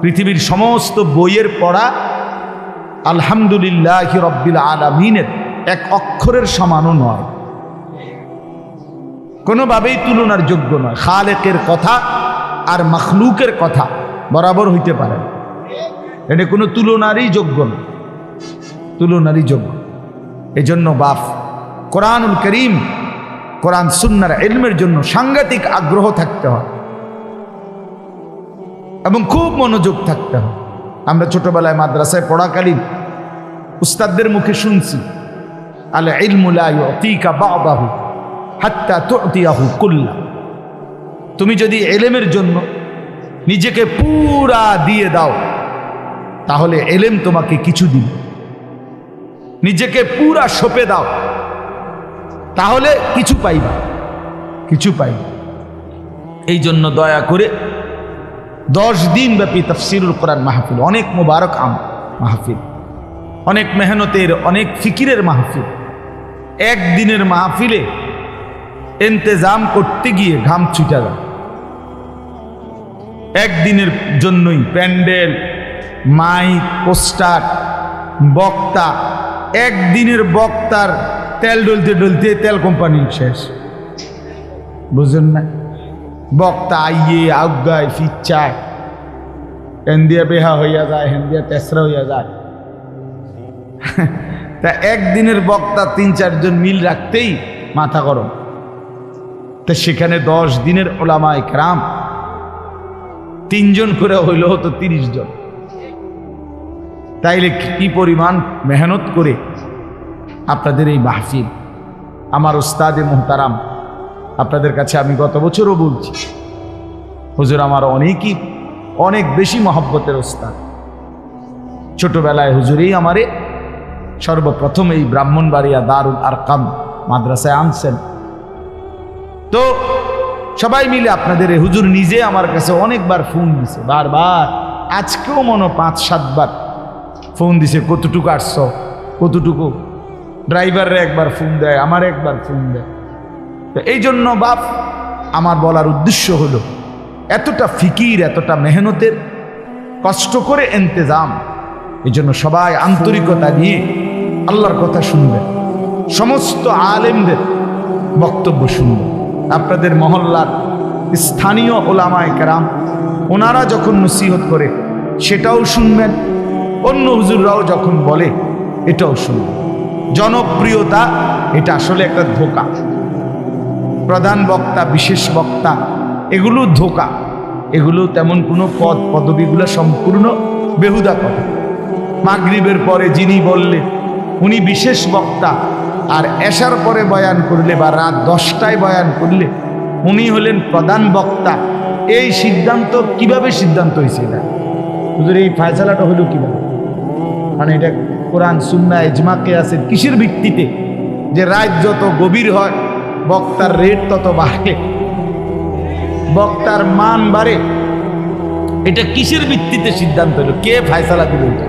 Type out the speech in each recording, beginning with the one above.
পৃথিবীর সমস্ত বইয়ের পড়া আলহামদুলিল্লাহ রব্বিল আলামিনের এক অক্ষরের সমানও নয়, কোনোভাবেই তুলনার যোগ্য নয়। খালেকের কথা আর মখলুকের কথা বরাবর হইতে পারে, এটা কোনো তুলনারই যোগ্য না, তুলনারই যোগ্য। এজন্য বাপ কোরআনুল করিম, কোরআন সুন্নাহর ইলমের জন্য সাংঘাতিক আগ্রহ থাকতে হয় এবং খুব মনোযোগ থাকতে হয়। আমরা ছোটবেলায় মাদ্রাসায় পড়াকালীন উস্তাদদের মুখে শুনছি, আল ইলমু লা ইউতিকা বা'দাহু হাত্তা তু'তিয়াহু কুল্লা। তুমি যদি ইলমের জন্য নিজেকে পুরা দিয়ে দাও তাহলে ইলম তোমাকে কিছু দিবে, নিজেকে পুরা সঁপে দাও তাহলে কিছু পাইবা, কিছু পাইবা। এই জন্য দয়া করে 10 দিন ব্যাপী তাফসীরুল কোরআন মাহফিল, অনেক মুবারক মাহফিল, অনেক মেহনতের, অনেক ফিকিরের মাহফিল। একদিনের মাহফিলে ইন্তেজাম করতে গিয়ে ঘাম ছুটে যায়। একদিনের জন্যই প্যান্ডেল, মাইক, পোস্টার, বক্তা, একদিনের বক্তার তেল ডলতে ডলতে তেল কোম্পানি শেষ, বুঝলেন না? বক্তা আইয়ে আজ্ঞায় ফিচ্ছায়, হেন্দিয়া বেহা হইয়া যায়, হেন্দিয়া তেসরা হইয়া যায়। তা একদিনের বক্তা 3-4 জন মিল রাখতেই মাথা গরম, তা সেখানে 10 দিনের উলামায়ে কেরাম 3 জন করে হইলেও তো 30 জন। তাইলে কি পরিমাণ মেহনত করে আপনাদের এই মাহফিল। আমার উস্তাদে মুহতারাম, আপনাদের কাছে আমি গত বছরও বলছি, হুজুর আমার অনেক বেশি মহব্বতের উস্তাদ। ছোটবেলায় হুজুরেই আমারে সর্বপ্রথম এই ব্রাহ্মণবাড়িয়া দারুল আরকাম মাদ্রাসায় আনছেন। তো সবাই মিলে আপনাদের হুজুর নিজে আমার কাছে অনেকবার ফোন দিছে, বারবার, আজকেও মনে 5-7 বার ফোন দিছে, কতটুকু আসছ, কতটুকু। ড্রাইভাররা একবার ফোন দেয়, আমার একবার ফোন দেয়। তো এই জন্য বাপ আমার বলার উদ্দেশ্য হলো, এতটা ফিকির, এতটা মেহনতের, কষ্ট করে ইন্তেজাম, এই জন্য সবাই আন্তরিকতা নিয়ে আল্লাহর কথা শুনবেন, সমস্ত আলেমদের বক্তব্য শুনবেন। আপনাদের মহল্লার স্থানীয় ওলামায়ে কেরাম ওনারা যখন নসিহত করে সেটাও শুনবেন, অন্য হুজুররাও যখন বলে এটাও শুনবেন। জনপ্রিয়তা এটা আসলে একটা ধোঁকা, প্রধান বক্তা, বিশেষ বক্তা, এগুলো ধোঁকা, এগুলো তেমন কোনো পদবিগুলো সম্পূর্ণ বেহুদা কথা। মাগরিবের পরে যিনি বললে উনি বিশেষ বক্তা, আর এশার পরে বয়ান করলে বা রাত 10টায় বয়ান করলে উনি হলেন প্রধান বক্তা। এই সিদ্ধান্ত কিভাবে সিদ্ধান্ত হয়েছে? এটা হুজুর এই ফায়সালাটা হইল কিভাবে? মানে এটা কোরআন সুন্নাহ ইজমা কিয়াসের কিসের ভিত্তিতে যে রাত যত গভীর হয় বক্তার রেট তত বাড়ে, বক্তার মান বাড়ে? এটা কিসের ভিত্তিতে সিদ্ধান্ত হলো? কে ফায়সালা দিল এটা?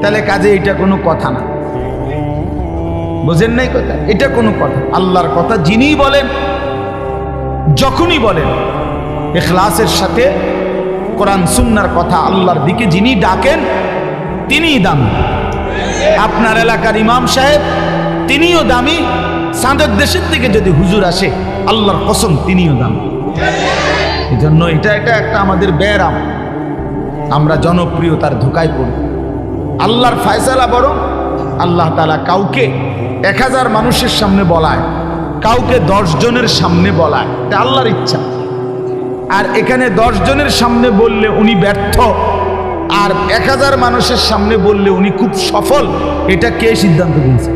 তাহলে কাজে এটা কোনো কথা না, বুঝেন নাই কথা? এটা কোনো কথা? আল্লাহর কথা যিনি বলেন, যখনই বলেন, ইখলাসের সাথে কোরআন সুন্নাহর কথা আল্লাহর দিকে যিনি ডাকেন তিনিই দামি। আপনার এলাকার ইমাম সাহেব তিনিও দামি, সাদের দেশের থেকে যদি হুজুর আসে আল্লাহর কসম তিনিও দামি। এই জন্য এটা একটা আমাদের ব্যারাম, আমরা জনপ্রিয়তার ধোঁকায় পড়ি। আল্লাহর ফায়সালা বড়। আল্লাহ তাআলা কাউকে 1000 মানুষের সামনে বলায়, কাউকে 10 জনের সামনে বলায়, এটা আল্লাহর ইচ্ছা। আর এখানে 10 জনের সামনে বললে উনি ব্যর্থ, আর 1000 মানুষের সামনে বললে উনি খুব সফল, এটা কে সিদ্ধান্ত দিয়েছে?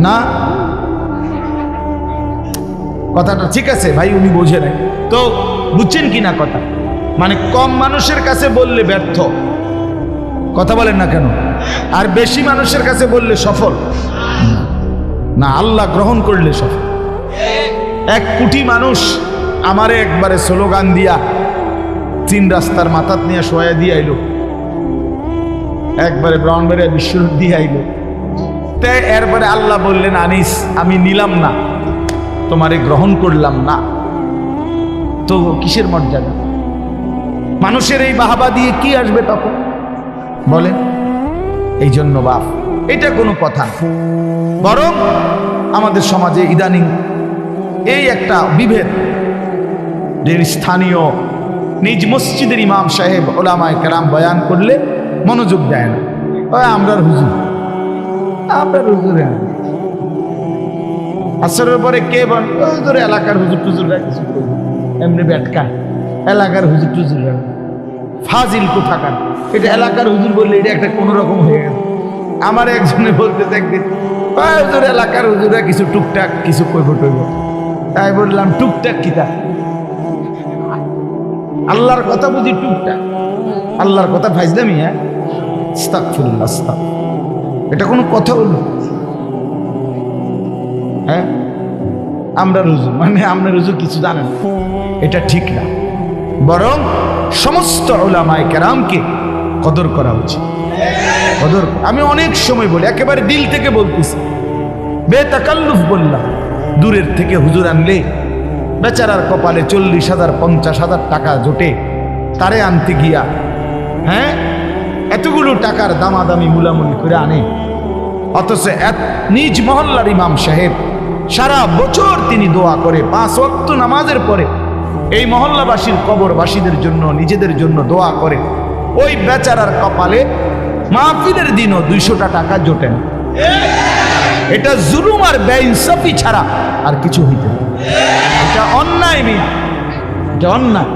না, কথাটা ঠিক আছে ভাই, উনি বোঝে নাই তো, বুঝছেন কিনা কথা? মানে কম মানুষের কাছে বললে ব্যর্থ, কথা বলেন না কেন? আর বেশি মানুষের কাছে বললে সফল না, আল্লাহ গ্রহণ করলে সফল। 1 কোটি মানুষ আমারে একবারে স্লোগান দিয়া 3 রাস্তার মাথাত নিয়ে শোয়া দিয়ে আইলো, একবারে ব্রাহ্মণবাড়িয়া বিশ্বরূপ দিয়ে আইলো। তে এরপরে আল্লাহ বললেন, আনিস আমি নিলাম না, তোমারে গ্রহণ করলাম না। তো কিসের মর্যাদা? মানুষের এই বাহাবা দিয়ে কি আসবে তখন বলেন? এই জন্য বাপ, এটা কোনো কথা না। বরং আমাদের সমাজে ইদানিং এই একটা বিভেদ, যে স্থানীয় নিজ মসজিদের ইমাম সাহেব ওলামায়ে কেরাম বয়ান করলে মনোযোগ দেয় না, আমরার হুজুর আসরের পরে কে বলে এলাকার হুজুর টুজুররা কিছু করবে, এমনি ব্যাটকায় এলাকার হুজুর টুজুররা ফাজিল কোথাকার। এটা এলাকার হুজুর বললে এটা একটা কোনো রকম হয়ে গেল। আমার একজনে বলতে একদিন, হুজুর এলাকার হুজুররা কিছু টুকটাক কিছু কইব টইব। তাই বললাম টুকটাক কি তা? আল্লাহর কথা বুঝি টুকটাক? আল্লাহর কথা ফাইজলামি? হ্যাঁ, আস্তাগফিরুল্লাহ, এটা কোনো কথা হলো? হ্যাঁ, আমরা হুজুর মানে আমরা হুজুর কিছু জানেন, এটা ঠিক না। বরং সমস্ত উলামায়ে কেরামকে কদর করা উচিত। কদর আমি অনেক সময় বলি, একেবারে দিল থেকে বলতেছি, বেতাকাল্লুফ বললাম। দূরের থেকে হুজুর আনলে বেচারার কপালে 40,000 50,000 টাকা জোটে, তারে আনতে গিয়া হ্যাঁ এতগুলো টাকার দামাদামি মুলামুলি করে আনে। অথচ নিজ মহল্লার ইমাম সাহেব সারা বছর তিনি দোয়া করে, 5 ওয়াক্ত নামাজের পরে এই মহল্লাবাসীর কবরবাসীদের জন্য, নিজেদের জন্য দোয়া করে। ওই বেচারার কপালে মাহফিলের দিনও 200টা টাকা জোটে না। এটা জুলুম আর বেইনসাফি ছাড়া আর কিছু হইতে না। এটা অন্যায় মিয়া, এটা অন্যায়,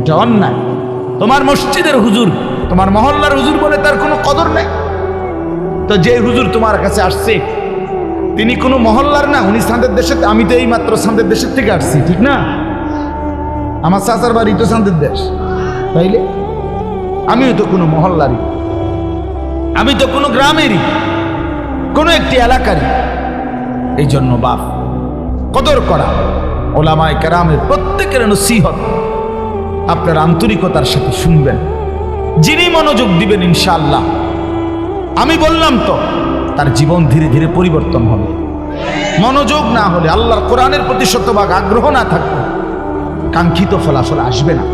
এটা অন্যায়। তোমার মসজিদের হুজুর, তোমার মহল্লার হুজুর বলে তার কোনো কদর নাই। তো যে হুজুর তোমার কাছে আসছে তিনি কোনো মহল্লার না, উনি সান্দের দেশে। আমি তো এই মাত্র সান্দের দেশের থেকে আসছি, ঠিক না? আমার চাচার বাড়ি তো সান্দের দেশ, তাইলে আমিও তো কোনো মহল্লারই, আমি তো কোনো গ্রামেরই, কোনো একটি এলাকারই। এই জন্য বাপ, কদর করা ওলামায়ে কেরামের প্রত্যেকের নসিহত আপনার আন্তরিকতার সাথে শুনবেন। যিনি মনোযোগ দিবেন ইনশাআল্লাহ, আমি বললাম তো, তার জীবন ধীরে ধীরে পরিবর্তন হবে। মনোযোগ না হলে, আল্লাহর কোরআনের প্রতি শতভাগ আগ্রহ না থাকলে কাঙ্ক্ষিত ফলাফল আসবে না।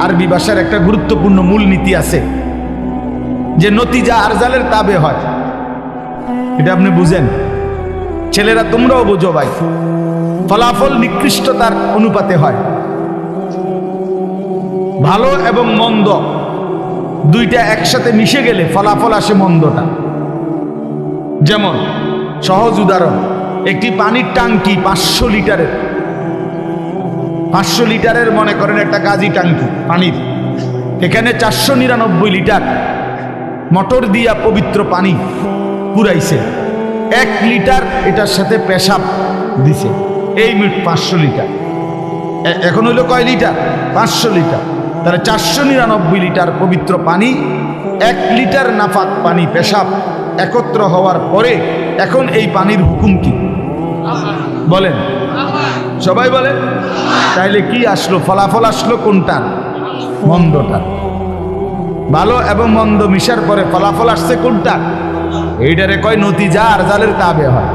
আরবি ভাষার একটা গুরুত্বপূর্ণ মূলনীতি আছে যে নতিজা আরজালের তাবে হয়। এটা আপনি বুঝেন, ছেলেরা তোমরাও বোঝো ভাই। ফলাফল নিকৃষ্টতার অনুপাতে হয়। ভালো এবং মন্দ দুইটা একসাথে মিশে গেলে ফলাফল আসে মন্দটা। যেমন সহজ উদাহরণ, একটি পানির টাঙ্কি 500 লিটারের, 500 লিটারের মনে করেন একটা গাজি টাঙ্কি পানির, এখানে 499 লিটার মোটর দিয়া পবিত্র পানি পুরাইছে। 1 লিটার এটার সাথে পেশাব দিছে, এই মিট 500 লিটার। এখন হইল কয় লিটার? 500 লিটার। তাহলে 499 লিটার পবিত্র পানি, 1 লিটার নাফাক পানি পেশাব একত্র হওয়ার পরে এখন এই পানির হুকুম কি বলেন? সবাই বলে। তাইলে কি আসলো? ফলাফল আসলো কোনটার? মন্দটা। ভালো এবং মন্দ মিশার পরে ফলাফল আসছে কোনটা? এইটারে কয় নতিজা আরজালের তাবে হয়।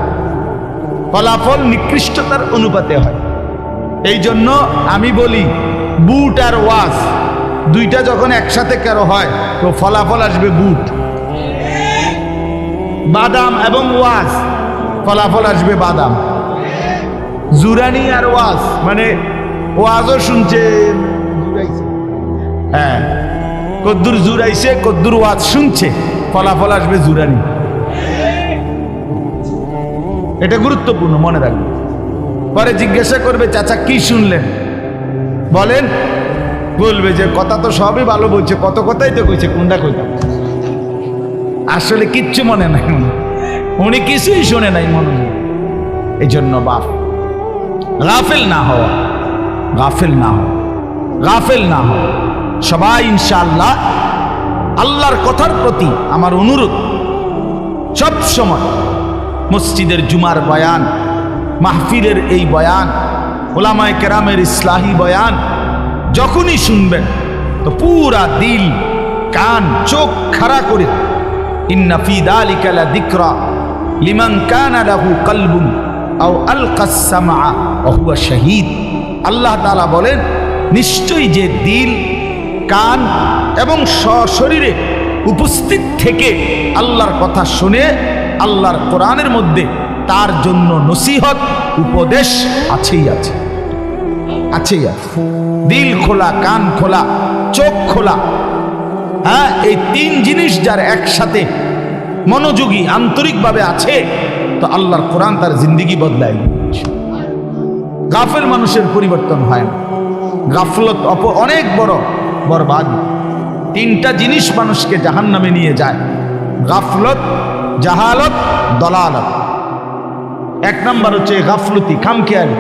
ফলাফল নিকৃষ্টতার অনুপাতে হয়। এই জন্য আমি বলি, বুট আর ওয়াজ দুইটা যখন একসাথে কারো হয় তো ফলাফল আসবে বুট। বাদাম এবং ওয়াজ, ফলাফল আসবে বাদাম। জুরানি আর ওয়াজ মানে ওয়াজও শুনছে, হ্যাঁ, কদ্দুর জুরাইছে, কদ্দুর ওয়াজ শুনছে, ফলাফল আসবে জুরানি। এটা গুরুত্বপূর্ণ, মনে রাখবে। পরে জিজ্ঞাসা করবে, চাচা কি শুনলেন? বলেন, বলবে যে কথা তো সবই ভালো বলছে, কত কথাই তো কইছে, কোনটা কইতা আসলে কিচ্ছু মনে নাই, উনি কিছুই শোনে নাই মনে। এই জন্য বাপ, গাফেল না হওয়া, গাফেল না হওয়া, গাফেল না হওয়া। সবাই ইনশাআল্লাহ আল্লাহর কথার প্রতি আমার অনুরোধ, সব সময় মসজিদের জুমার বয়ান, মাহফিলের এই বয়ান, ওলামায়ে কেরামের ইসলাহি বয়ান যখনই শুনবেন তো পুরা দিল, কান, চোখ খাড়া করে, ইন্না ফি যালিকা লাযিকরা লিমান কানা লাহু কলবুন আও আলকাস সামআ ওয়া হুয়া শাহীদ। আল্লাহ তাআলা বলেন, নিশ্চয়ই যে দিল কান এবং সশরীরে উপস্থিত থেকে আল্লাহর কথা শুনে আল্লাহর কোরআনের মধ্যে তার জন্য নসিহত উপদেশ আছেই আছে, আছেই আছে। দিল খোলা, কান খোলা, চোখ খোলা, হ্যাঁ, এই তিন জিনিস যার একসাথে মনোযোগী আন্তরিকভাবে আছে, তো আল্লাহর কোরআন তার জিন্দেগি বদলায়। গাফেল মানুষের পরিবর্তন হয় না। গাফলত অনেক বড় বরবাদ। তিনটা জিনিস মানুষকে জাহান্নামে নিয়ে যায়: গাফলত, জাহালত, দলালত। এক নাম্বার হচ্ছে গাফলতি, খামখেয়ালি।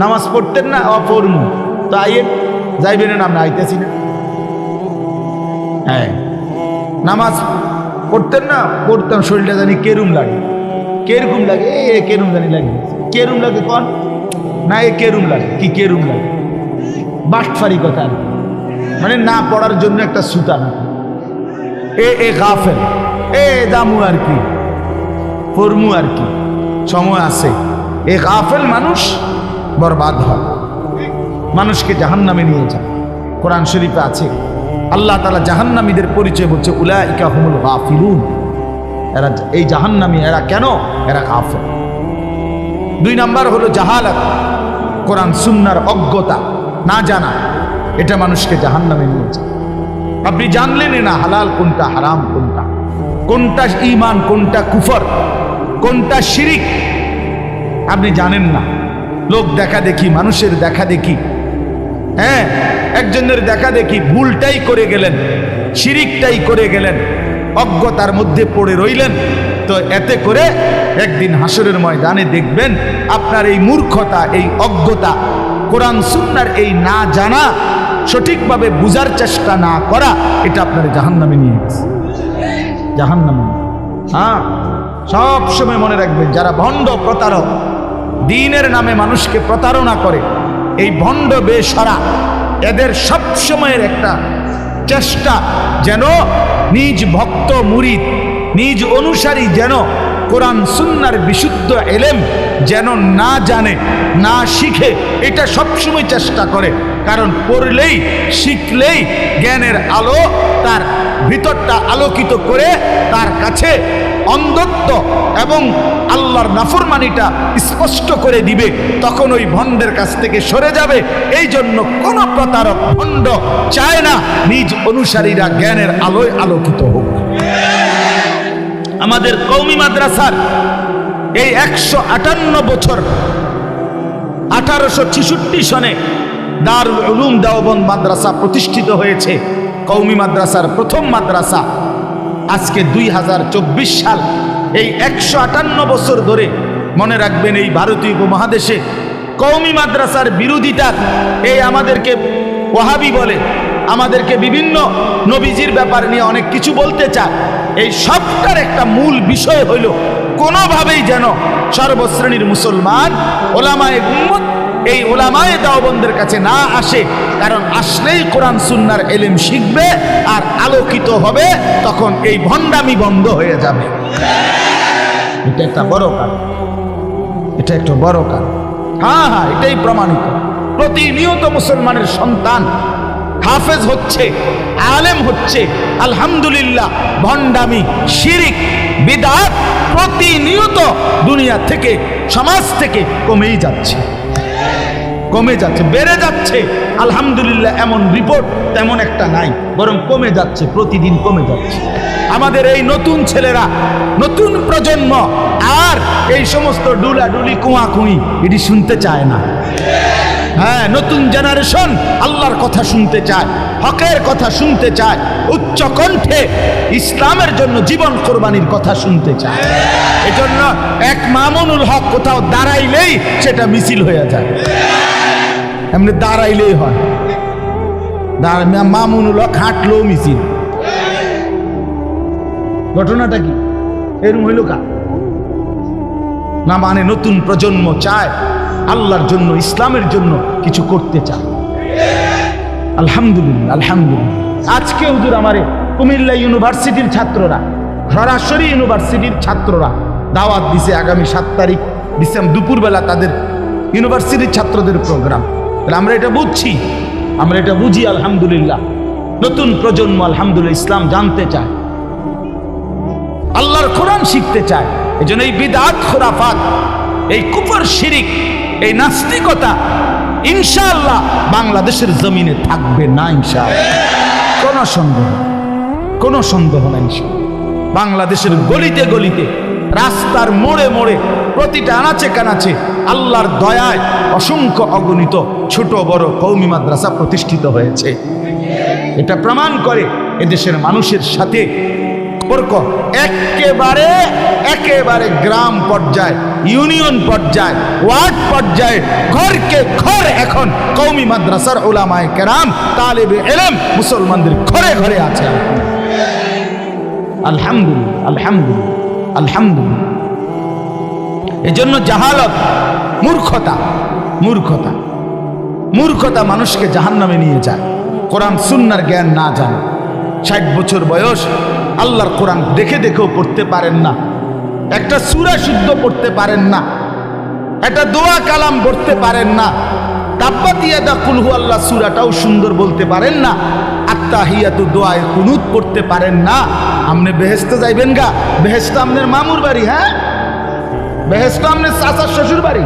নামাজ পড়তেন না, অপরমু তো আইয়ে যাইবেন না, আমরা আইতেছি না। হ্যাঁ, নামাজ পড়তেন না, পড়তাম, শরীরটা জানি কেরুম লাগে, কেরকম লাগে, কেরুম জানি লাগে, কেরুম লাগে কন না, কেরুম লাগে, কি কেরুম লাগে, বাটফারি কথা, মানে না পড়ার জন্য একটা সুতা না। গাফেল, দামু আর কি, পরমু আর কি, সময় আছে। গাফেল মানুষ বরবাদ হয়, মানুষকে জাহান্নামে নিয়ে যায়। কোরআন শরীফে আছে আল্লাহ তাআলা জাহান্নামীদের পরিচয় বলছে, উলাইকা হুমুল গাফিলুন। এরা, এই জাহান্নামী এরা কেন? এরা গাফেল। দুই নাম্বার হলো জাহালাত, কোরআন সুন্নাহর অজ্ঞতা, না জানা, এটা মানুষকে জাহান্নামে নিয়ে যায়। আপনি জানলেন না হালাল কোনটা, হারাম কোনটা, কোনটা ঈমান, কোনটা কুফর, কোনটা শিরিক, আপনি জানেন না। লোক দেখা দেখি, মানুষের দেখা দেখি, হ্যাঁ, একজনের দেখা দেখি ভুলটাই করে গেলেন, শিরিকটাই করে গেলেন, অজ্ঞতার মধ্যে পড়ে রইলেন। তো এতে করে একদিন হাসরের ময়দানে দেখবেন আপনার এই মূর্খতা, এই অজ্ঞতা, কোরআন সুন্নাহর এই না জানা, সঠিকভাবে বুঝার চেষ্টা না করা, এটা আপনার জাহান্নামে নিয়ে গেছে, জাহান্নামে। হ্যাঁ, সব সময় মনে রাখবেন, যারা ভণ্ড প্রতারক, দ্বীনের নামে মানুষকে প্রতারণা করে, এই ভণ্ড বেশরা, এদের সব সময়ের একটা চেষ্টা যেন নিজ ভক্ত মুরিদ, নিজ অনুসারী যেন কোরআন সুন্নাহর বিশুদ্ধ এলেম যেন না জানে, না শিখে, এটা সবসময় চেষ্টা করে। কারণ পড়লেই, শিখলেই জ্ঞানের আলো তার ভিতরটা আলোকিত করে তার কাছে অন্ধত্ব এবং আল্লাহর নাফরমানিটা স্পষ্ট করে দিবে। তখন ওই ভণ্ডের কাছ থেকে সরে যাবে। এই জন্য কোন প্রতারক, ভণ্ড চায় না নিজ অনুসারীরা জ্ঞানের আলোয় আলোকিত হোক। আমাদের কওমি মাদ্রাসার এই 158 বছর, 1866 সনে দারুল উলুম দেওবন্দ মাদ্রাসা প্রতিষ্ঠিত হয়েছে, কওমি মাদ্রাসার প্রথম মাদ্রাসা। আজকে 2024 সাল, এই 158 বছর ধরে মনে রাখবেন, এই ভারতীয় উপমহাদেশে কওমি মাদ্রাসার বিরোধিতা, এই আমাদেরকে ওয়াহাবি বলে, আমাদেরকে বিভিন্ন নবীজির ব্যাপার নিয়ে অনেক কিছু বলতে চায়। এই সবটার একটা মূল বিষয় হইল কোনোভাবেই যেন সর্বশ্রেণীর মুসলমান, ওলামায়ে উম্মত, এই ওলামায়ে দেওবন্দের কাছে না আসে। কারণ আসলেই কোরআন সুন্নাহর এলেম শিখবে আর আলোকিত হবে, তখন এই ভণ্ডামি বন্ধ হয়ে যাবে। এটা একটা বড় কারণ, এটা একটা বড় কারণ। হ্যাঁ হ্যাঁ, এটাই প্রমাণিত। প্রতিনিয়ত মুসলমানের সন্তান হাফেজ হচ্ছে, আলেম হচ্ছে, আলহামদুলিল্লাহ। ভণ্ডামি, শিরিক, বিদআত প্রতিনিয়ত দুনিয়া থেকে, সমাজ থেকে কমেই যাচ্ছে, কমে যাচ্ছে, বেড়ে যাচ্ছে। আলহামদুলিল্লাহ, এমন রিপোর্ট তেমন একটা নাই, বরং কমে যাচ্ছে, প্রতিদিন কমে যাচ্ছে। আমাদের এই নতুন ছেলেরা, নতুন প্রজন্ম আর এই সমস্ত ডুলাডুলি, কুয়াকুই এটি শুনতে চায় না। হ্যাঁ, নতুন জেনারেশন আল্লাহর কথা শুনতে চায়, হকের কথা শুনতে চায়, উচ্চ কণ্ঠে ইসলামের জন্য জীবন কোরবানির কথা শুনতে চায়। এজন্য এক মামুনুল হক কোথাও দাঁড়াইলেই সেটা মিছিল হয়ে যায়, এমনি দাঁড়াইলেই হয়। মামুনুল হক হাঁটলেও মিছিল। ঘটনাটা কি এরকম হইল কা না? মানে নতুন প্রজন্ম চায় আল্লাহর জন্য, ইসলামের জন্য কিছু করতে চায়। আলহামদুলিল্লাহ, আলহামদুলিল্লাহ। আজকে হুজুর আমারে কুমিল্লা ইউনিভার্সিটির ছাত্ররা, সরাসরি ইউনিভার্সিটির ছাত্ররা দাওয়াত দিছে আগামী 7 তারিখ ডিসেম্বর দুপুরবেলা তাদের ইউনিভার্সিটির ছাত্রদের প্রোগ্রাম। তাহলে আমরা এটা বুঝছি, আমরা এটা বুঝি, আলহামদুলিল্লাহ। নতুন প্রজন্ম আলহামদুলিল্লাহ ইসলাম জানতে চায়, আল্লাহর কোরআন শিখতে চায়। এজন্য এই বিদআত খুরাফাত, এই কুফর শিরিক, এই নাস্তিকতা ইনশাআল্লাহ বাংলাদেশের জমিনে থাকবে না ইনশাআল্লাহ, কোনো সন্দেহ নাই ইনশাআল্লাহ। বাংলাদেশের গলিতে গলিতে, রাস্তার মোড়ে মোড়ে, প্রতিটা আনাচে কানাচে আল্লাহর দয়ায় অসংখ্য অগণিত ছোট বড় কওমি মাদ্রাসা প্রতিষ্ঠিত হয়েছে। এটা প্রমাণ করে এদেশের মানুষের সাথে সম্পর্ক একেবারে গ্রাম পর্যায়ে, ইউনিয়ন পর্যায়ে, ওয়ার্ড পর্যায়ে, ঘরকে ঘর এখন কওমি মাদ্রাসার উলামায়ে কেরাম, তালেবে ইলম মুসলমানদের ঘরে ঘরে আছে। আলহামদুলিল্লাহ, আলহামদুলিল্লাহ, আলহামদুলিল্লাহ। এজন্য জাহালত, মূর্খতা মানুষকে জাহান্নামে নিয়ে যায়। কোরআন সুন্নাহর জ্ঞান না জানে, 60 বছর বয়স, আল্লাহর কোরআন দেখে দেখেও পড়তে পারেন না, একটা সূরা শুদ্ধ পড়তে পারেন না, একটা দোয়া কালাম পড়তে পারেন না, তাব্বাত ইয়াদা কুল হুয়াল্লাহ সূরাটাও সুন্দর বলতে পারেন না, আত্তাহিয়াতু দোয়ায়ে কুনুত পড়তে পারেন না। আপনি বেহেশতে যাইবেন গা? বেহেশত আপনার মামুর বাড়ি? হ্যাঁ, বেহেশত আপনার চাচার শ্বশুর বাড়ি?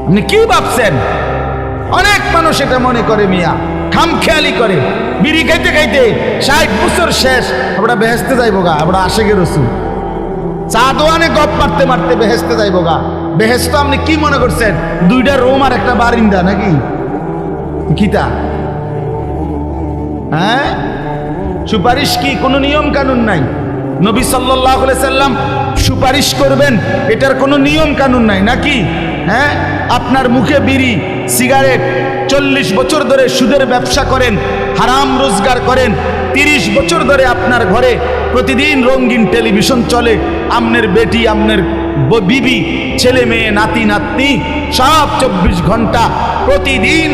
আপনি কি ভাবছেন? অনেক মানুষ এটা মনে করে, মিয়া খামখেয়ালি করে, বিড়ি খাইতে খাইতে 60 বছর শেষ, আমরা বেহেশতে যাইবো গা, আমরা আশেকে রসুল চা দোয়ানে গপ মারতে মারতে বেহেশতে যাইবো গা। বেহেশত আপনি কি মনে করছেন? 2টা রুম আর একটা বারিন্দা নাকি? কিতা? হ্যাঁ, সুপারিশ কি কোনো নিয়ম কানুন নাই? নবী সাল্লাল্লাহু আলাইহি সাল্লাম সুপারিশ করবেন, এটার কোনো নিয়ম কানুন নাই নাকি? হ্যাঁ, আপনার মুখে বিড়ি, সিগারেট, 40 বছর ধরে সুদের ব্যবসা করেন, হারাম রোজগার করেন, 30 বছর ধরে আপনার ঘরে প্রতিদিন রঙিন টেলিভিশন চলে, আমনের বেটি, আমনের বিবি, ছেলে মেয়ে, নাতি নাতনি সব 24 ঘন্টা প্রতিদিন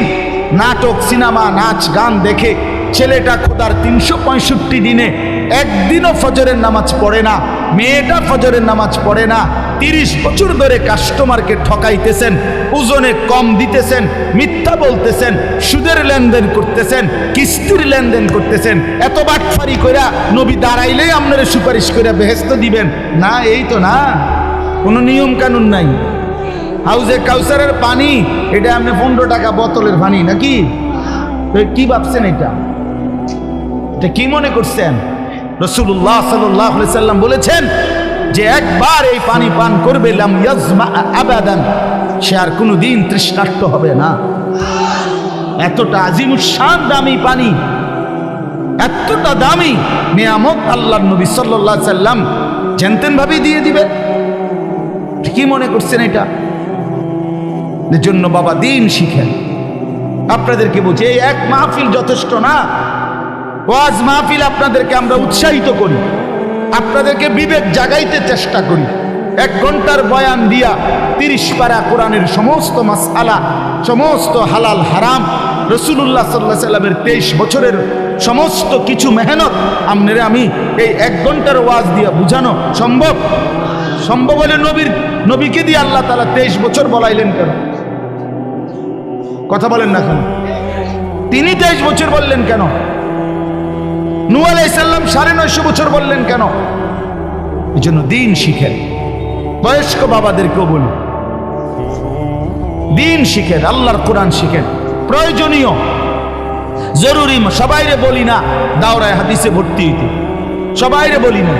নাটক, সিনেমা, নাচ গান দেখে ছেলেটা খোদার 365 দিনে একদিনও ফজরের নামাজ পড়ে না, মেয়েটা ফজরের নামাজ পড়ে না, 30 বছর ধরে কাস্টমারকে ঠকাইতেছেন, ওজনে কম দিতেছেন, মিথ্যা বলতেছেন, সুদের লেনদেন করতেছেন, কিস্তির লেনদেন করতেছেন, এত বাটফারি কইরা নবী দাঁড়াইলেই আপনারা সুপারিশ কইরা বেহেশত দিবেন না? এই তো না, কোনো নিয়ম কানুন নাই। হাউজে কাউসারের পানি, এটা আপনি 15 টাকা বোতলের পানি নাকি? কি ভাবছেন? এটা কি মনে করছেন? রাসূলুল্লাহ সাল্লাল্লাহু আলাইহি সাল্লাম বলেছেন যে একবার এই পানি পান করবে, লাম ইয়াজমা আবাদান, সে আর কোনোদিন তৃষ্ণার্ত হবে না। এতটা আজিমুশান দামি পানি, এতটা দামি নিয়ামত আল্লাহর নবী সাল্লাল্লাহু আলাইহি সাল্লাম জানতেন ভাবে দিয়ে দিবেন। কি মনে করছেন এটা? এর জন্য বাবা দিন শিখেন। আপনাদেরকে বলছি, এই এক মাহফিল যথেষ্ট না, ওয়াজ মাহফিল আপনাদেরকে আমরা উৎসাহিত করি, আপনাদেরকে বিবেক জাগাইতে চেষ্টা করি। 1 ঘন্টার বয়ান দিয়া 30 পারা কোরআনের সমস্ত মাসআলা, সমস্ত হালাল হারাম, রাসূলুল্লাহ সাল্লাল্লাহু আলাইহি সাল্লামের 23 বছরের সমস্ত কিছু মেহনত আপনারে আমি এই 1 ঘন্টার ওয়াজ দিয়া বুঝানো সম্ভব? সম্ভব হলে নবীকে দিয়ে আল্লাহ তাআলা 23 বছর বলাইলেন কেন? কথা বলেন না কেন? তিনি 23 বছর বললেন কেন? নূহ আলাইহিস সালাম 950 বছর বললেন কেন? এই জন্য দিন শিখেন। বয়স্ক বাবাদেরকেও বলি, দিন শিখেন, আল্লাহর কোরআন শিখেন। প্রয়োজনীয়, জরুরি, সবাইরে বলি না দাওরায়ে হাদিসে ভর্তি হইতে, সবাইরে বলি না,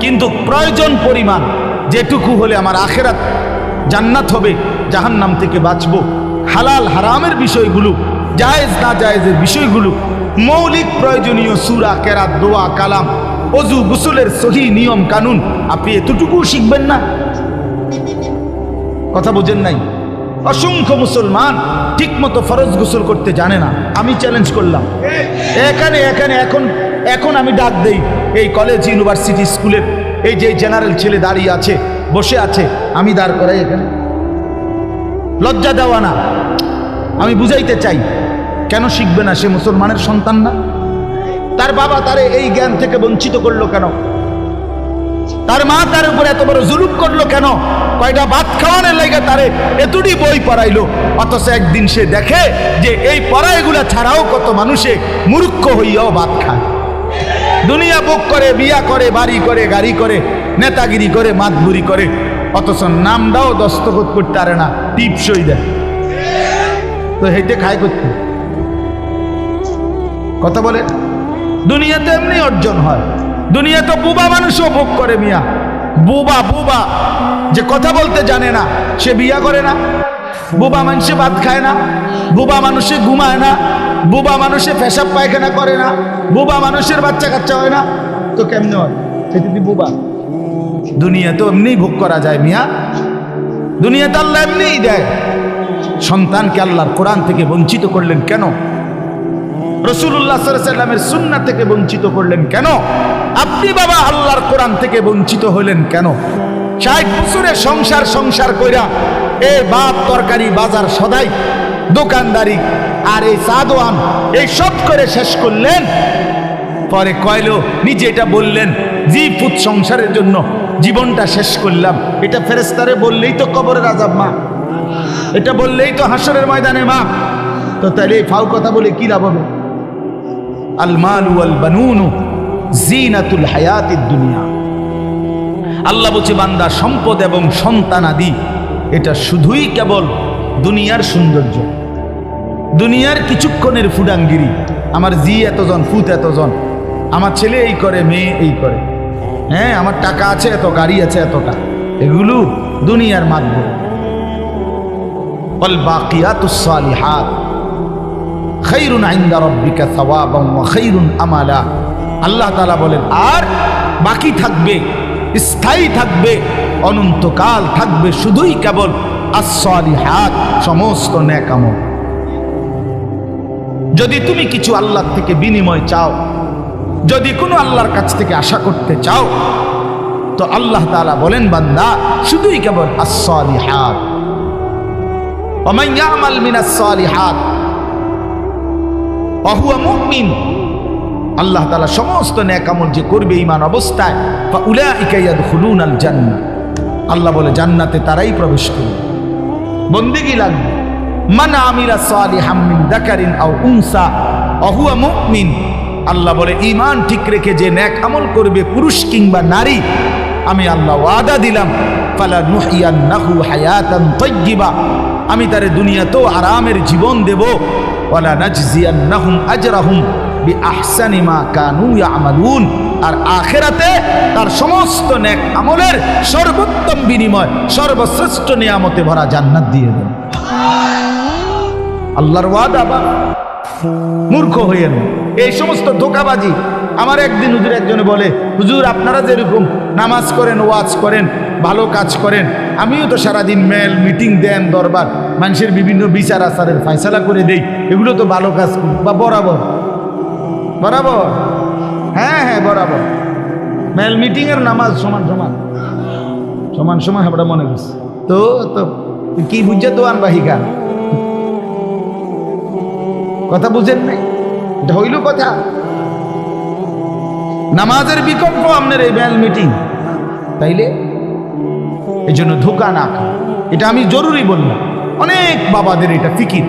কিন্তু প্রয়োজন পরিমাণ যেটুকু হলে আমার আখিরাত জান্নাত হবে, জাহান্নাম থেকে বাঁচবো, হালাল হারামের বিষয়গুলো, জায়েজ না জায়েজের বিষয়গুলো, মৌলিক প্রয়োজনীয় সূরা, কেরাত, দোয়া, কালাম, ওযু, গোসলের সহি নিয়ম কানুন, আপনি এতটুকু শিখবেন না? কথা বোঝেন নাই? অসংখ্য মুসলমান ঠিকমতো ফরজ গোসল করতে জানে না। আমি চ্যালেঞ্জ করলাম এখানে এখন আমি ডাক দেই, এই কলেজ, ইউনিভার্সিটি, স্কুলের এই যে জেনারেল ছেলে দাঁড়িয়ে আছে, বসে আছে, আমি দাঁড় করাই এখানে। লজ্জা দেওয়া না, আমি বুঝাইতে চাই, কেন শিখবে না? সে মুসলমানের সন্তান না? তার বাবা তারে এই জ্ঞান থেকে বঞ্চিত করলো কেন? তার মা তার উপর এত বড় জুলুম করলো কেন? কয়টা ভাত খাওয়ানোর লাগে তারে এতটি বই পড়াইলো, অথচ একদিন সে দেখে যে এই পড়াইগুলা ছাড়াও কত মানুষে মূর্খ হইয়াও ভাত খায়, দুনিয়া ভোগ করে, বিয়া করে, বাড়ি করে, গাড়ি করে, নেতাগিরি করে, মাতবুরি করে, অথচ নামটাও দস্তখত করতে পারে না, টিপসই দেয়। তো হেঁটে খায় করতে কথা বলে। দুনিয়াতে এমনি অর্জন হয়। দুনিয়া তো বুবা মানুষও ভোগ করে মিয়া। বুবা বুবা যে কথা বলতে জানে না সে বিয়া করে না। বুবা মানুষে ভাত খায় না, বুবা মানুষে ঘুমায় না, বুবা মানুষে পেশাব পায়খানা করে না, বুবা মানুষের বাচ্চা কাচ্চা হয় না। তো কেমনে হয়? সে যদি বুবা। দুনিয়া তো এমনি ভোগ করা যায় মিয়া। দুনিয়াতে আল্লাহ এমনিই দেয়। সন্তানকে আল্লাহর কোরআন থেকে বঞ্চিত করলেন কেন? রাসূলুল্লাহ সাল্লাল্লাহু আলাইহি ওয়াসাল্লামের সুন্নাহ থেকে বঞ্চিত করলেন কেন? আপনি বাবা আল্লাহর কোরআন থেকে বঞ্চিত হলেন কেন? 60 বছরের সংসার কইরা এই ভাত তরকারি বাজার সদাই দোকানদারি আর এই সাদওয়ান এই সব করে শেষ করলেন। পরে কইলো নিজে এটা বললেন, জি পুত সংসারের জন্য জীবনটা শেষ করলাম। এটা ফেরেশতারে বললেই তো কবরের আযাব মা, এটা বললেই তো হাসরের ময়দানে মা। তো তাহলে এই ফাউ কথা বলে কি লাভ হবে? আল মালু ওয়াল বানুনু জিনাতুল হায়াতিদ দুনিয়া। আল্লাহ বলছে বান্দা সম্পদ এবং সন্তানাদি এটা শুধুই কেবল দুনিয়ার সৌন্দর্য, দুনিয়ার কিছুক্ষণের ফুডাঙ্গিরি। আমার জি এতজন, ফুত এতজন, আমার ছেলে এই করে, মেয়ে এই করে, হ্যাঁ আমার টাকা আছে এত, গাড়ি আছে এতটা, এগুলো দুনিয়ার মাধ্যম। ওয়াল বাকিয়াতুস সালিহাত খায়রুন ইনদা রাব্বিকা সাওয়াবান ওয়া খায়রুন আমালা। আল্লাহ তাআলা বলেন আর বাকি থাকবে, স্থায়ী থাকবে, অনন্তকাল থাকবে শুধুই কেবল আস-সালিহাত, সমস্ত নেক আমল। যদি তুমি কিছু আল্লাহ থেকে বিনিময় চাও, যদি কোনো আল্লাহর কাছ থেকে আশা করতে চাও, তো আল্লাহ তাআলা বলেন বান্দা শুধুই কেবল আস-সালিহাত। ওয়া মান ইয়ামাল মিনাস সালিহাত ওয়া হুয়া মুমিন। আল্লাহ তাআলা সমস্ত নেক আমল যে করবে ঈমান অবস্থায়, ফাউলাইকা ইয়াদখুলুনাল জান্নাহ, আল্লাহ বলে জান্নাতে তারাই প্রবেশ করবে। বন্দেগী লাগবে। মান আমিলা সালিহাম মিন যাকারিন আও উনসা ওয়া হুয়া মুমিন। আল্লাহ বলে ঈমান ঠিক রেখে যে নেক আমল করবে, পুরুষ কিংবা নারী, আমি আল্লাহ ওয়াদা দিলাম ফালানুহিয়ান্নাহু হায়াতান তাইয়্যিবা, আমি তারে দুনিয়াতেও আরামের জীবন দেব। ওয়ালা নাজজিয়ান্নাহুম আজরাহুম বিআহসানি মা কানু ইয়ামালুন, আর আখিরাতে তার সমস্ত নেক আমলের সর্বোত্তম বিনিময়, সর্বশ্রেষ্ঠ নিয়ামতে ভরা জান্নাত দিয়ে দেন। আল্লাহর ওয়াদা। বা মূর্খ হইয়েন এই সমস্ত ধোঁকাবাজি। আমার একদিন হুজুর একজনে বলে, হুজুর আপনারা যেরকম নামাজ করেন, ওয়াজ করেন, ভালো কাজ করেন, আমিও তো সারাদিন মেল মিটিং দেন, দরবার মানুষের বিভিন্ন বিচার আচারের ফয়সালা করে দেই, এগুলো তো ভালো কাজ বা বরাবর বরাবর। হ্যাঁ হ্যাঁ বরাবর। মেল মিটিং এর নামাজ সমান সমান সমান সমান আমরা মনে করছি। তো তো কি বুঝছে তো আনবাহিকা কথা বুঝেন নাই? এটা হইল কথা। নামাজের বিকল্প আপনার এই মেল মিটিং, তাইলে এই জন্য ধোকা না খা। এটা আমি জরুরি বললাম। অনেক বাবাদের এটা ফিকির,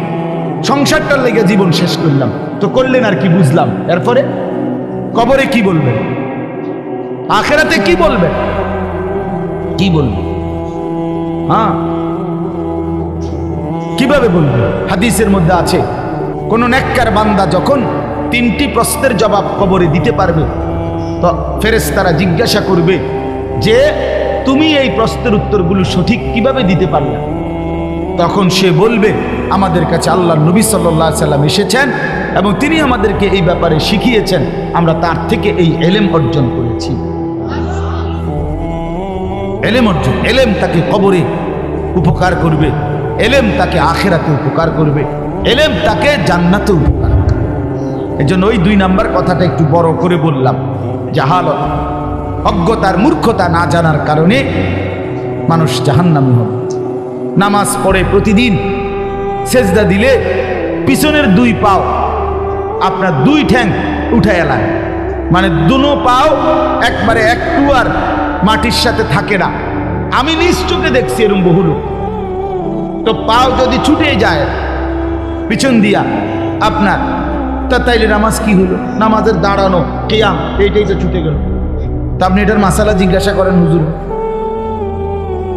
সংসারটার লেগে জীবন শেষ করলাম, তো করলেন আর কি বুঝলাম, এরপরে কবরে কি বলবেন, আখিরাতে কি বলবেন, কি বলবেন? হ্যাঁ কিভাবে বলবেন? হাদিসের মধ্যে আছে কোন নেককার বান্দা যখন 3টি প্রশ্নের জবাব কবরে দিতে পারবে, তো ফেরেশতারা জিজ্ঞাসা করবে যে তুমি এই প্রশ্নের উত্তরগুলো সঠিক কিভাবে দিতে পারলে? তখন সে বলবে আমাদের কাছে আল্লাহর নবী সাল্লাল্লাহু আলাইহি সাল্লাম এসেছেন এবং তিনি আমাদেরকে এই ব্যাপারে শিখিয়েছেন, আমরা তার থেকে এই ইলম অর্জন করেছি। ইলম অর্জন, ইলম তাকে কবরে উপকার করবে, ইলম তাকে আখিরাতে উপকার করবে, ইলম তাকে জান্নাতে উপকার করবে। এজন্য ওই 2 নাম্বার কথাটা একটু বড় করে বললাম। জাহালত, অজ্ঞতার, মূর্খতা, না জানার কারণে মানুষ জাহান্নামী হবে। নামাজ পড়ে প্রতিদিন সেজদা দিলে পিছনের 2 পাও আপনার 2 ঠ্যাং উঠায় এলায়, মানে দুনো পাও একবারে একটু আর মাটির সাথে থাকে না। আমি নিজ চোখে দেখছি এরকম বহু লোক। তো পাও যদি ছুটে যায় পিছন দিয়া আপনার, তা তাইলে নামাজ কি হলো? নামাজের দাঁড়ানো কিয়াম এইটাই তো ছুটে গেল। তা আপনি এটার মাসালা জিজ্ঞাসা করেন হুজুর।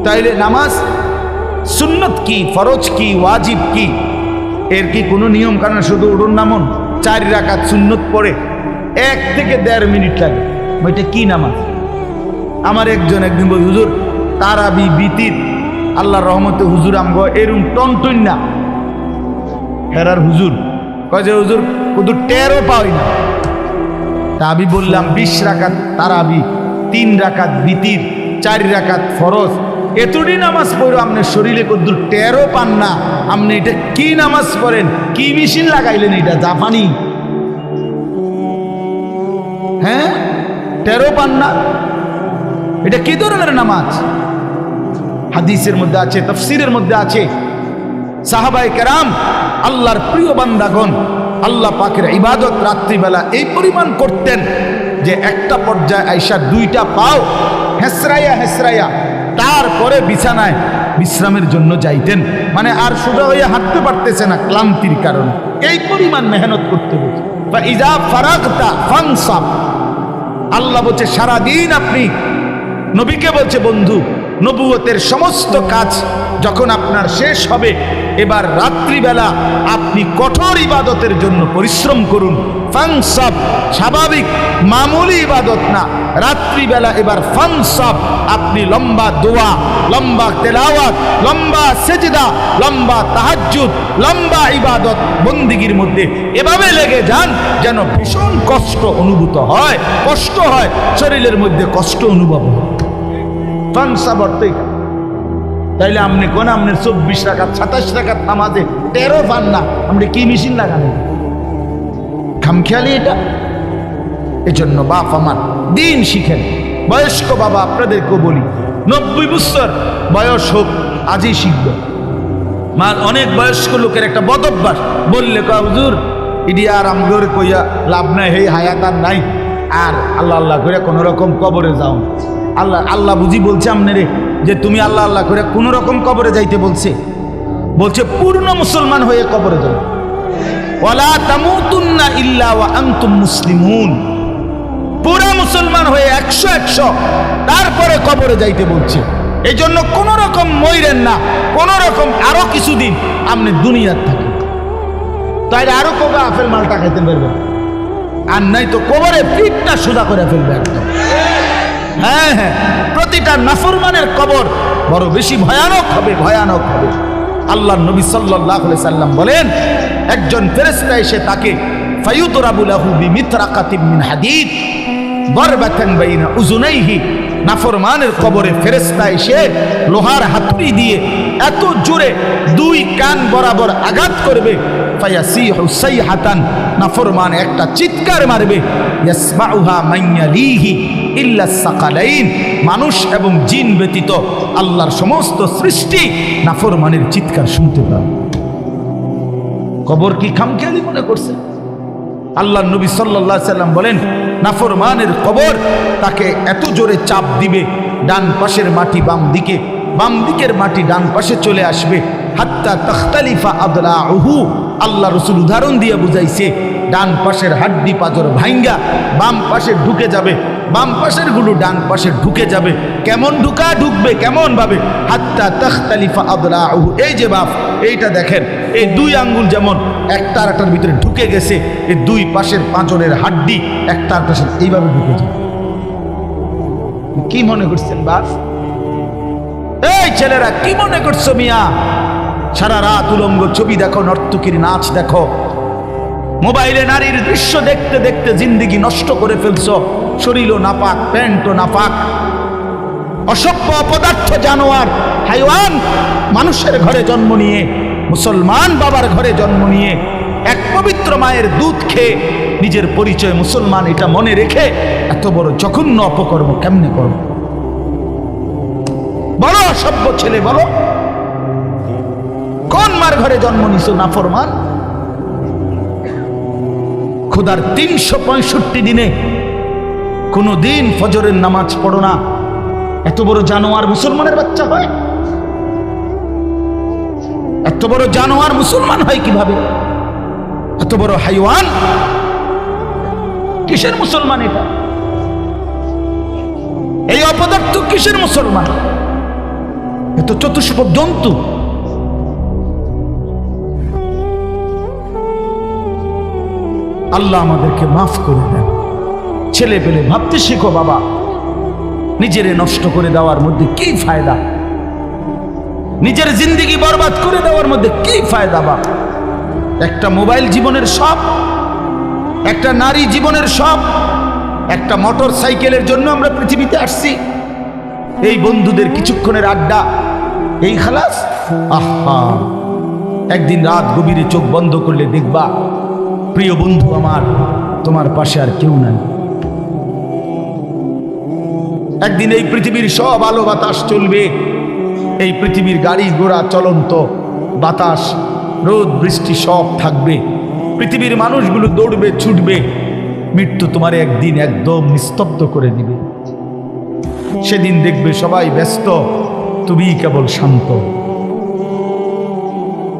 তাইলে নামাজ সুন্নত কি, ফরজ কি, ওয়াজিব কি, এর কি কোনো নিয়ম কানুন? শুধু উড়ুন নামন 4 রাকাত সুন্নত পড়ে 1 থেকে 1.5 মিনিট লাগে, ওইটা কি নামাজ? আমার একজন একদিন বলি, হুজুর তারাবি বিতির আল্লাহর রহমতে হুজুর আমগো এরম টনটন না হেরার হুজুর কয় যে হুজুর শুধু টেরও পাই না। তা আমি বললাম 20 রাকাত তারাবি, 3 রাকাত বিতির, 4 রাকাত ফরজ, এতটি নামাজ পড়ো আপনার শরীরে কদ্দুর টেরও পান না। আপনি এটা কি নামাজ পড়েন? কি মেশিন লাগাইলেন? এটা জাপানি? হ্যাঁ, টেরও পান না? এটা কি ধরনের নামাজ? হাদিসের মধ্যে আছে, তাফসীরের মধ্যে আছে, সাহাবায়ে কেরাম আল্লাহর প্রিয় বান্দাগণ আল্লাহ পাকের ইবাদত রাত্রিবেলা এই পরিমাণ করতেন যে একটা পর্যায়ে আইসা 2টা পাও হেসরাইয়া হেসরাইয়া তারপরে বিছানায় বিশ্রামের জন্য যাইতেন। মানে আর সোজা হয়ে হাঁটতে পারতেছে না ক্লান্তির কারণে, এই পরিমাণ মেহনত করতে হচ্ছে। ইজা ফারাগতা ফানসাব, আল্লাহ বলছে সারাদিন আপনি, নবীকে বলছে বন্ধু নবুয়তের সমস্ত কাজ যখন আপনার শেষ হবে, এবার রাত্রিবেলা আপনি কঠোর ইবাদতের জন্য পরিশ্রম করুন। ফানসাব স্বাভাবিক মামুলি ইবাদত না, রাত্রিবেলা এবার ফানসাব আপনি লম্বা দোয়া, লম্বা তেলাওয়াত, লম্বা সেজদা, লম্বা তাহাজ্জুদ, লম্বা ইবাদত বন্দিগির মধ্যে এভাবে লেগে যান যেন ভীষণ কষ্ট অনুভূত হয়, কষ্ট হয়, শরীরের মধ্যে কষ্ট অনুভব হয়। ফানসাব অর্থই তাইলে আপনি কোন আপনার 24 রাকাত 27 রাকাত নামাজে 13 পান না, আপনি কি মেশিন লাগানো? খামখেয়ালি এটা। এজন্য বাপ আমার দিন শিখেন। বয়স্ক বাবা আপনাদেরকেও বলি, 90 বছর বয়স হোক আজই শিখবে। মা অনেক বয়স্ক লোকের একটা বদ অভ্যাস, বললে কয় হুজুর ইডি আর আমগর কইয়া লাভ নাই, হে হায়াত আর নাই, আর আল্লাহ আল্লাহ করে কোন রকম কবরে যাও। আল্লাহ আল্লাহ বুঝি বলছে আপনারে যে তুমি আল্লাহ আল্লাহ করে কোন রকম কবরে যাইতে বলছে? বলছে পূর্ণ মুসলমান হয়ে কবরে যাও। ওয়ালা তামুতুন্না ইল্লা ওয়া আনতুম মুসলিমুন, পুরা মুসলমান হয়ে 100 তারপরে কবরে যাইতে বলছে। এই জন্য কোন রকম মইরেন না, কোন রকম আরো কিছুদিন আপনি দুনিয়ার থাকেন, তাই আরো কবে আপেল মালটা খাইতে পারবেন, আর নাই তো কবরে পিঠটা সোজা করে ফেলবে একদম। হ্যাঁ হ্যাঁ, প্রতিটা নাফরমানের কবর বড় বেশি ভয়ানক হবে, ভয়ানক হবে। আল্লাহর নবী সাল্লাল্লাহু আলাইহি সাল্লাম বলেন, একজন ফেরেশতা এসে তাকে ফায়ুদরাবু লাহু বিমিতরাকাতিন মিন হাদীদ দারবাতান বাইনা উযুনাইহি, নাফরমানের কবরে ফেরেশতা এসে লোহার হাতুড়ি দিয়ে এত জোরে 2 কান বরাবর আঘাত করবে, ফায়াসিহু সাইহাতান, নাফরমান একটা চিৎকার মারবে, ইয়াসমাউহা মান ইয়ালিহি ইল্লা সাকালাইন, মানুষ এবং জিন ব্যতীত আল্লাহর সমস্ত সৃষ্টি নাফরমানের চিৎকার শুনতে পাবে। কবর কি খামখেয়ালি মনে করছে? আল্লাহর নবী সাল্লাল্লাহু আলাইহি সাল্লাম বলেন, নাফরমানের কবর তাকে এত জোরে চাপ দিবে, ডান পাশের মাটি বাম দিকে, বাম দিকের মাটি ডান পাশে চলে আসবে, হাত্তা তাখতালিফা আদলাউহু। আল্লাহ রাসূল উদাহরণ দিয়ে বুঝাইছে, ডান পাশের হাড্ডি পাঁজর ভাঙ্গা বাম পাশে ঢুকে যাবে, বাম পাশের গুলো ডান পাশে ঢুকে যাবে। কেমন ঢুকবে কেমন ভাবে? হাত্তা তাখতালিফা আদলাউহু। এই যে বাপ, এইটা দেখেন, এই 2 আঙ্গুল যেমন একটা আরেকটার ভিতরে ঢুকে গেছে, এই 2 পাশের পাঁজরের হাড্ডি একটা আরেকটার সাথে এইভাবে ঢুকে যাবে। কি মনে করছেন বাপ? এই ছেলেরা কি মনে করছো মিয়া? সারা রাত উলঙ্গ ছবি দেখো, নর্তকীর নাচ দেখো, মোবাইলে নারীর দৃশ্য দেখতে দেখতে জিন্দেগি নষ্ট করে ফেলছো। শরীরও নাপাক, প্যান্টও নাপাক, অসভ্য অপদার্থ জানোয়ার হাইওয়ান মানুষের ঘরে জন্ম নিয়ে, মুসলমান বাবার ঘরে জন্ম নিয়ে, এক পবিত্র মায়ের দুধ খেয়ে নিজের পরিচয় মুসলমান এটা মনে রেখে এত বড় জঘন্য অপকর্ম কেমনে করো? বলো অসভ্য ছেলে, বলো কোন মার ঘরে জন্ম নিছো নাফরমান? খোদার 365 দিনে কোনো দিন ফজরের নামাজ পড়ো না, এত বড় জানোয়ার মুসলমানের বাচ্চা হয়? এত বড় জানোয়ার মুসলমান হয় কিভাবে? এত বড় হাইওয়ান কিসের মুসলমান? এটা এই অপদার্থ কিসের মুসলমান? এত চতুষ্পদ জন্তু। আল্লাহ আমাদেরকে মাফ করে দেন। ছেলে পেলে ভাবতে শিখো বাবা, নিজেরে নষ্ট করে দেওয়ার মধ্যে কি ফায়দা? নিজের জিন্দেগি বরবাদ করে দেওয়ার মধ্যে কি ফায়দা? বাবা, একটা মোবাইল জীবনের সব, একটা নারী জীবনের সব, একটা মোটর সাইকেলের জন্য আমরা পৃথিবীতে আসছি। এই বন্ধুদের কিছুক্ষণের আড্ডা, এই খালাস। আহা, একদিন রাত গভীরে চোখ বন্ধ করলে দেখবা প্রিয় বন্ধু আমার, তোমার পাশে আর কেউ নাই। একদিন এই পৃথিবীর সব আলো বাতাস চলবে, এই পৃথিবীর গাড়ি ঘোড়া চলন্ত, বাতাস রোদ বৃষ্টি সব থাকবে, পৃথিবীর মানুষগুলো দৌড়বে ছুটবে, মৃত্যু তোমার একদিন একদম নিস্তব্ধ করে দিবে। সেদিন দেখবে সবাই ব্যস্ত, তুমি কেবল শান্ত।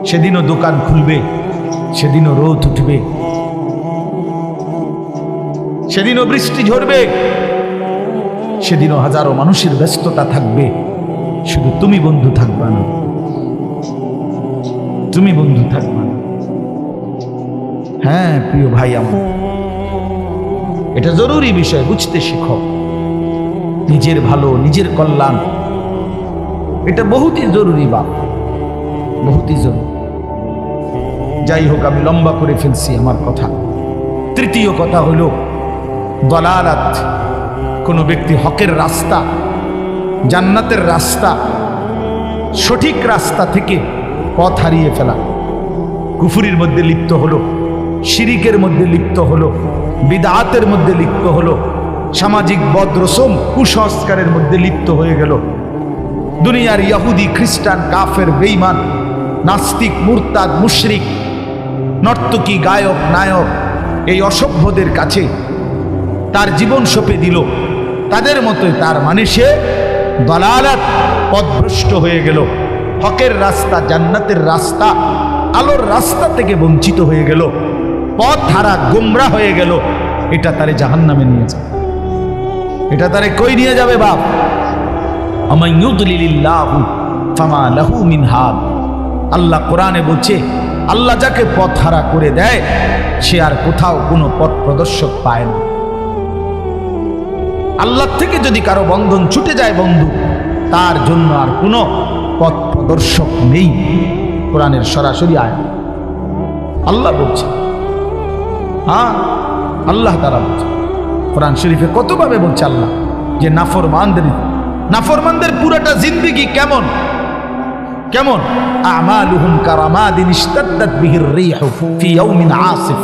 সেদিনও দোকান খুলবে, সেদিনও রোদ উঠবে, সেদিনও বৃষ্টি ঝরবে, সেদিনও হাজারো মানুষের ব্যস্ততা থাকবে, শুধু তুমি বন্ধু থাকবা না, তুমি বন্ধু থাকবা না। হ্যাঁ প্রিয় ভাই আমার, এটা জরুরি বিষয়, বুঝতে শিখো। নিজের ভালো, নিজের কল্যাণ, এটা বহুতই জরুরি বাপ, বহুতই জরুরি। যাই হোক, আমি লম্বা করে ফেলছি আমার কথা। তৃতীয় কথা হলো দলালাত। কোনো ব্যক্তি হকের রাস্তা, জান্নাতের রাস্তা, সঠিক রাস্তা থেকে পথ হারিয়ে ফেলা, কুফরির মধ্যে লিপ্ত হলো, শিরিকের মধ্যে লিপ্ত হলো, বিদআতের মধ্যে লিপ্ত হলো, সামাজিক বদরসম কুসংস্কারের মধ্যে লিপ্ত হয়ে গেল। দুনিয়ার ইহুদি খ্রিস্টান কাফের বেঈমান নাস্তিক মুরতাদ মুশরিক নর্তকী গায়ক নায়ক এই অসভ্যদের কাছে তার জীবন সঁপে দিল, তাদের মতোই তার মানে সে দলালাত, পথভ্রষ্ট হয়ে গেল, হকের রাস্তা, জান্নাতের রাস্তা, আলোর রাস্তা থেকে বঞ্চিত হয়ে গেল, পথ হারা গোমরা হয়ে গেল। এটা তারে জাহান্নামে নিয়ে যাবে। এটা তারে কই নিয়ে যাবে বাপ? আমান ইউদলিলিল্লাহু ফামা লাহু মিন হাদ। আল্লাহ কোরআনে বলছে, আল্লাহ যাকে পথ হারা করে দেয় সে আর কোথাও কোনো পথ প্রদর্শক পায় না। আল্লাহ থেকে যদি কারো বন্ধন ছুটে যায় বন্ধু, তার জন্য আর কোনো পথ প্রদর্শক নেই। কোরআনের সরাসরি আয়াত আল্লাহ বলছে। হ্যাঁ, আল্লাহ তাআলা বলছে কোরআন শরীফে কতভাবে বলছে আল্লাহ যে নাফরমানদের পুরাটা জিন্দেগি কেমন কেমন? আমালুহুম কারামাদিন ইশতাদ্দাত বিহির রিহু ফি ইয়াউমিন আসিফ।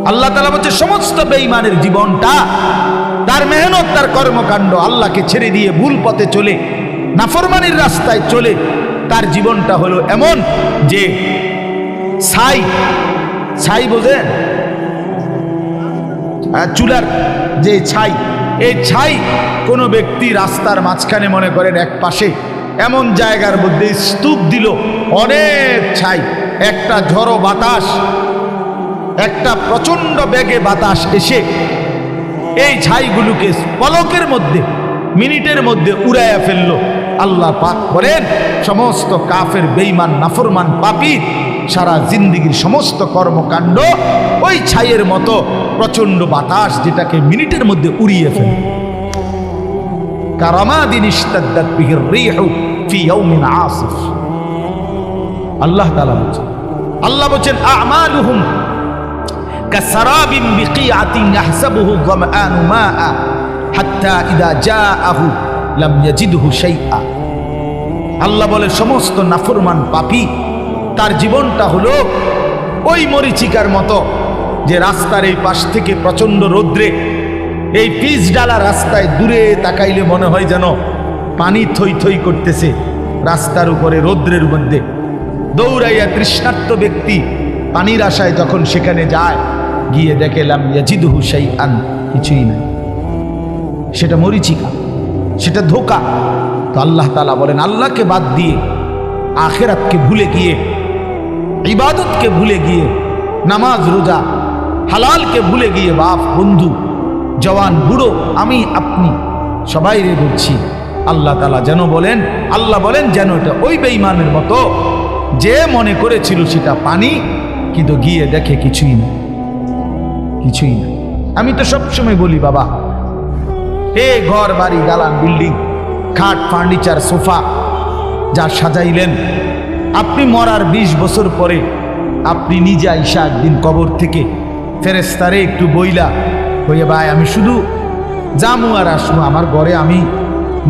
আল্লাহ তাআলা বলছে সমস্ত বেঈমানের জীবনটা, তার মেহনত, তার কর্মকাণ্ড আল্লাহকে ছেড়ে দিয়ে ভুল পথে চলে, নাফরমানির রাস্তায় চলে, তার জীবনটা হলো এমন যে ছাই বোঝেন, চুলার যে ছাই, এই ছাই কোনো ব্যক্তি রাস্তার মাঝখানে মনে করেন এক পাশে এমন জায়গার মধ্যে স্তূপ দিল, অনেক ছাই, একটা ঝড়ো বাতাস, একটা প্রচন্ড বেগে বাতাস এসে এই ছাইগুলোকে পলকের মধ্যে, মিনিটের মধ্যে উড়াইয়া ফেললো। আল্লাহ পাক করেন সমস্ত কাফের বেঈমান নাফরমান পাপী সারা জিন্দেগীর সমস্ত কর্মকাণ্ড ওই ছাইয়ের মতো প্রচন্ড বাতাস যেটাকে মিনিটের মধ্যে উড়িয়ে ফেলে। কারামাদিন ইশতাদ্দাত বিহির রিহু ফি ইয়াউমিন আসিফ। আল্লাহ তাআলা বলেন, আল্লাহ বলেন আমালুহুম কাসারাবিন বিকিআতিন ইয়াহসাবুহু যামআনু মাআ হাত্তা ইযা জাআহু লাম ইয়াজিদহু শাইআ। আল্লাহ বলে সমস্ত নাফরমান পাপী তার জীবনটা হলো ওই মরিচিকার মতো, যে রাস্তার এই পাশ থেকে প্রচন্ড রৌদ্রে, এই পিচ ডালা রাস্তায় দূরে তাকাইলে মনে হয় যেন পানি থই থই করতেছে রাস্তার উপরে রৌদ্রের মধ্যে। দৌড়াইয়া তৃষ্ণার্ত ব্যক্তি পানির আশায় যখন সেখানে যায়, গিয়ে দেখে লাম ইয়াজিদহু শাইআন, কিছুই নাই, সেটা মরিচিকা। সেটা ধোঁকা। তো আল্লাহ তাআলা বলেন, আল্লাহকে বাদ দিয়ে আখিরাতকে ভুলে গিয়ে, ইবাদতকে ভুলে গিয়ে, নামাজ রোজা হালালকে ভুলে গিয়ে, বাপ বন্ধু জওয়ান বুড়ো আমি আপনি সবাই রে বলছি, আল্লাহ তাআলা যেন বলেন, আল্লাহ বলেন যেন এটা ওই বেঈমানের মতো যে মনে করেছিল সেটা পানি, কিন্তু গিয়ে দেখে কিছুই না, কিছুই না। আমি তো সবসময় বলি বাবা, এ ঘর বাড়ি দালান বিল্ডিং খাট ফার্নিচার সোফা যা সাজাইলেন, আপনি মরার 20 বছর পরে আপনি নিজে আইসা একদিন কবর থেকে ফেরেশতারে একটু বইলা হয়ে, ভাই আমি শুধু জামু আর আসবো আমার ঘরে, আমি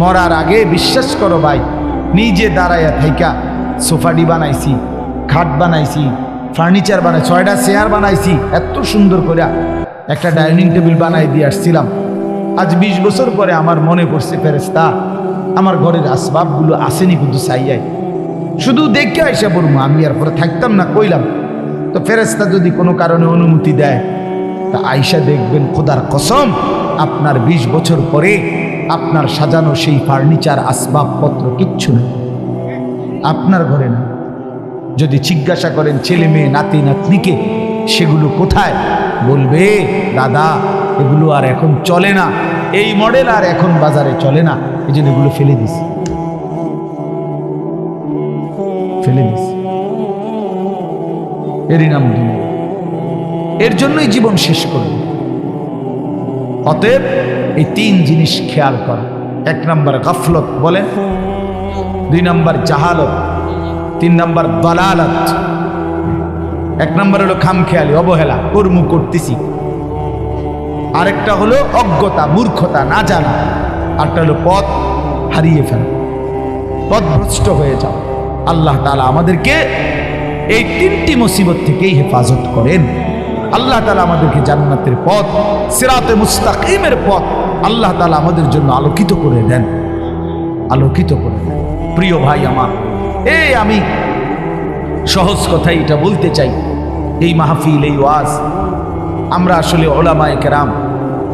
মরার আগে বিশ্বাস করো ভাই নিজে দাঁড়াইয়া থাইকা সোফাডি বানাইছি, খাট বানাইছি, ফার্নিচার বানাই, 6টা চেয়ার বানাইছি, এত সুন্দর করে একটা ডাইনিং টেবিল বানাই দিয়ে আসছিলাম। আজ 20 বছর পরে আমার মনে পড়ছে ফেরেশতা আমার ঘরের আসবাবগুলো আসেনি কিন্তু চাইয়াই, শুধু দেখে আইসা বলবো, আমি আর পরে থাকতাম না কইলাম। তো ফেরেশতা যদি কোনো কারণে অনুমতি দেয় তা আইসা দেখবেন, খোদার কসম আপনার 20 বছর পরে আপনার সাজানো সেই ফার্নিচার আসবাবপত্র কিচ্ছু নেই, আপনার ঘরে না। যদি জিজ্ঞাসা করেন ছেলে মেয়ে নাতি নাতনিকে সেগুলো কোথায়, বলবে দাদা এগুলো আর এখন চলে না, এই মডেল আর এখন বাজারে চলে না, এই জন্য এগুলো ফেলে দিছি, ফেলে দিছি। এরই নাম দুনিয়া, এর জন্যই জীবন শেষ করবে। অতএব এই 3 জিনিস খেয়াল করা। 1 নম্বর গাফলত বলেন, 2 নম্বর জাহালত, 3 নম্বর দালালত। 1 নম্বর হলো খামখেয়ালি, অবহেলা, কর্ম করতেছি। আরেকটা হলো অজ্ঞতা, মূর্খতা, না জানা। আরেকটা হলো পথ হারিয়ে ফেলা, পথভ্রষ্ট হয়ে যাওয়া। আল্লাহ তাআলা আমাদেরকে এই 3টি মুসিবত থেকেই হেফাজত করেন। আল্লাহ তাআলা আমাদেরকে জান্নাতের পথ, সিরাতে মুস্তাকিমের পথ আল্লাহ তাআলা আমাদের জন্য আলোকিত করে দেন, আলোকিত করে দেন। প্রিয় ভাই আমার, এই আমি সহজ কথাই এটা বলতে চাই, এই মাহফিল, এই ওয়াজ, আমরা আসলে উলামায়ে কেরাম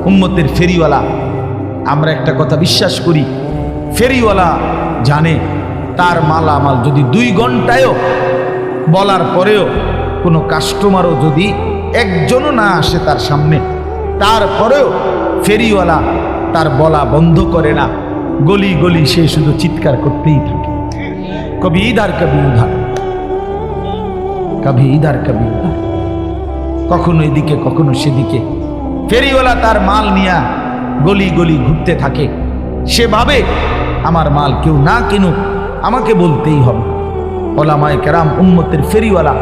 উম্মতের ফেরিওয়ালা। আমরা একটা কথা বিশ্বাস করি, ফেরিওয়ালা জানে তার মালামাল যদি 2 ঘন্টায়ও বলার পরেও কোনো কাস্টমারও যদি একজনও না আসে তার সামনে, তারপরেও ফেরিওয়ালা তার বলা বন্ধ করে না, গলি গলি সে শুধু চিৎকার করতেই থাকে, কবি ইধার কবি উধার, কবি ইধার কবি উধার, কখনো এদিকে কখনো সেদিকে। ফেরিওয়ালা তার মাল নিয়ে গলি গলি ঘুরতে থাকে, সেভাবে আমার মাল কেউ না কিনুক আমাকে বলতেই হবে। উলামায়ে কেরাম উম্মতের ফেরিওয়ালা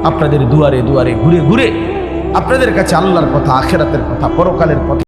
আপনাদের দুয়ারে দুয়ারে ঘুরে ঘুরে আপনাদের কাছে আল্লাহর কথা, আখিরাতের কথা, পরকালের কথা